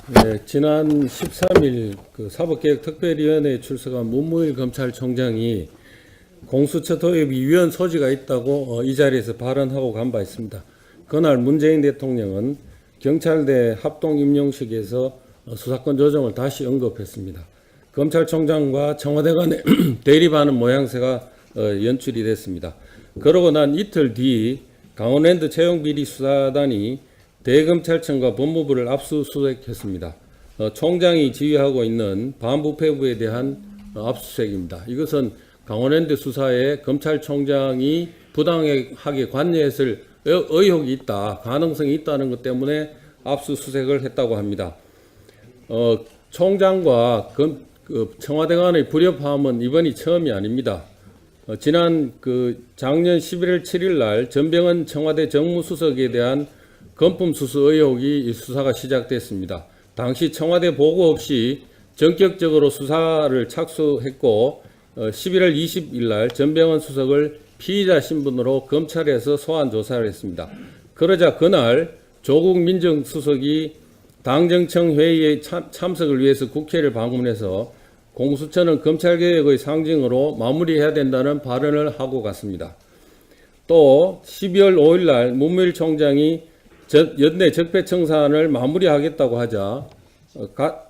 네, 지난 13일 사법개혁특별위원회에 출석한 문무일 검찰총장이 공수처 도입이 위헌 소지가 있다고 이 자리에서 발언하고 간 바 있습니다. 그날 문재인 대통령은 경찰대 합동임용식에서 수사권 조정을 다시 언급했습니다. 검찰총장과 청와대 간에 대립하는 모양새가 연출이 됐습니다. 그러고 난 이틀 뒤 강원랜드 채용비리 수사단이 대검찰청과 법무부를 압수수색했습니다. 총장이 지휘하고 있는 반부패부에 대한 압수수색입니다. 이것은 강원랜드 수사에 검찰총장이 부당하게 관여했을 의혹이 있다, 가능성이 있다는 것 때문에 압수수색을 했다고 합니다. 총장과 청와대 간의 불협화음은 이번이 처음이 아닙니다. 지난 작년 11월 7일 날 전병헌 청와대 정무수석에 대한 금품 수수 의혹이 수사가 시작됐습니다. 당시 청와대 보고 없이 전격적으로 수사를 착수했고 11월 20일 날 전병헌 수석을 피의자 신분으로 검찰에서 소환 조사를 했습니다. 그러자 그날 조국 민정수석이 당정청 회의에 참석을 위해서 국회를 방문해서 공수처는 검찰개혁의 상징으로 마무리해야 된다는 발언을 하고 갔습니다. 또 12월 5일 날 문무일 총장이 연내 적폐청산을 마무리하겠다고 하자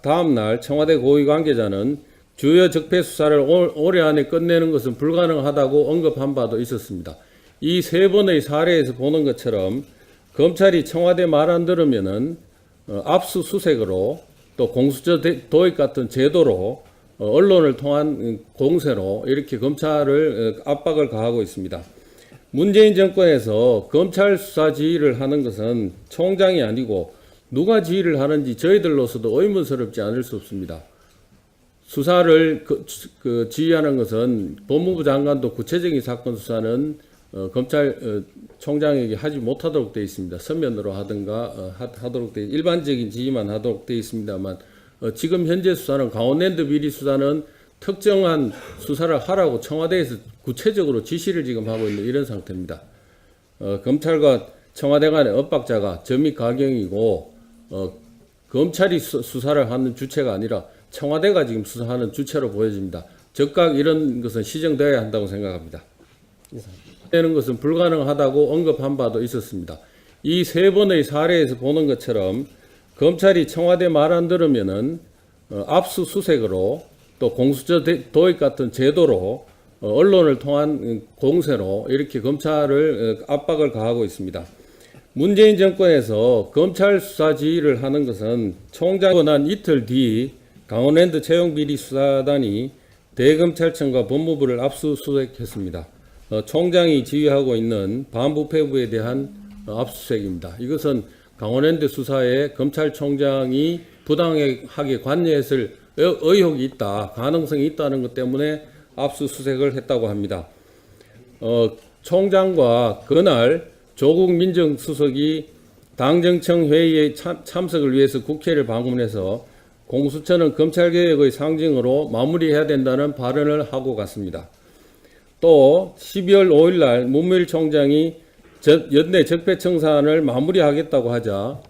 다음 날 청와대 고위 관계자는 주요 적폐 수사를 올해 안에 끝내는 것은 불가능하다고 언급한 바도 있었습니다. 이 세 번의 사례에서 보는 것처럼 검찰이 청와대 말 안 들으면은 압수수색으로 또 공수처 도입 같은 제도로 언론을 통한 공세로 이렇게 검찰을 압박을 가하고 있습니다. 문재인 정권에서 검찰 수사 지휘를 하는 것은 총장이 아니고 누가 지휘를 하는지 저희들로서도 의문스럽지 않을 수 없습니다. 수사를 지휘하는 것은 법무부 장관도 구체적인 사건 수사는 검찰총장에게 하지 못하도록 되어 있습니다. 서면으로 하든가 하도록 되어 일반적인 지휘만 하도록 되어 있습니다만 지금 현재 수사는 강원랜드 비리 수사는 특정한 수사를 하라고 청와대에서 구체적으로 지시를 지금 하고 있는 이런 상태입니다. 검찰과 청와대 간의 엇박자가 점이 가경이고 검찰이 수사를 하는 주체가 아니라 청와대가 지금 수사하는 주체로 보여집니다. 즉각 이런 것은 시정되어야 한다고 생각합니다. 되는 것은 불가능하다고 언급한 바도 있었습니다. 이 세 번의 사례에서 보는 것처럼 검찰이 청와대 말 안 들으면은 압수수색으로 또 공수처 도입 같은 제도로 언론을 통한 공세로 이렇게 검찰을 압박을 가하고 있습니다. 문재인 정권에서 검찰 수사 지휘를 하는 것은 총장이 난 이틀 뒤 강원랜드 채용비리 수사단이 대검찰청과 법무부를 압수수색했습니다. 총장이 지휘하고 있는 반부패부에 대한 압수수색입니다. 이것은 강원랜드 수사에 검찰총장이 부당하게 관여했을 의혹이 있다, 가능성이 있다는 것 때문에 압수수색을 했다고 합니다. 총장과 그날 조국 민정수석이 당정청 회의에 참석을 위해서 국회를 방문해서 공수처는 검찰개혁의 상징으로 마무리해야 된다는 발언을 하고 갔습니다. 또 12월 5일 날 문무일 총장이 연내 적폐청산을 마무리하겠다고 하자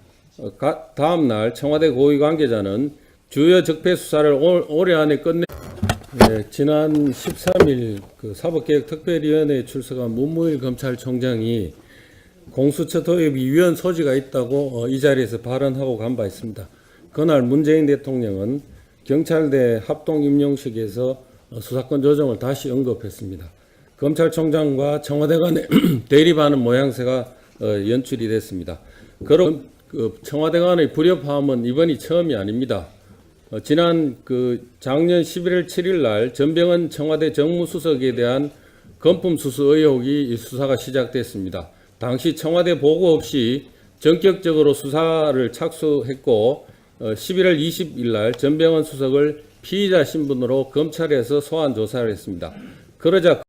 다음 날 청와대 고위 관계자는 주요 적폐 수사를 올해 안에 끝내. 네, 지난 13일 사법개혁특별위원회에 출석한 문무일 검찰총장이 공수처 도입이 위헌 소지가 있다고 이 자리에서 발언하고 간 바 있습니다. 그날 문재인 대통령은 경찰대 합동임용식에서 수사권 조정을 다시 언급했습니다. 검찰총장과 청와대 간에 대립하는 모양새가 연출이 됐습니다. 그럼 청와대 간의 불협화음은 이번이 처음이 아닙니다. 지난 작년 11월 7일 날 전병헌 청와대 정무수석에 대한 금품 수수 의혹이 수사가 시작됐습니다. 당시 청와대 보고 없이 전격적으로 수사를 착수했고 11월 20일 날 전병헌 수석을 피의자 신분으로 검찰에서 소환 조사를 했습니다. 그러자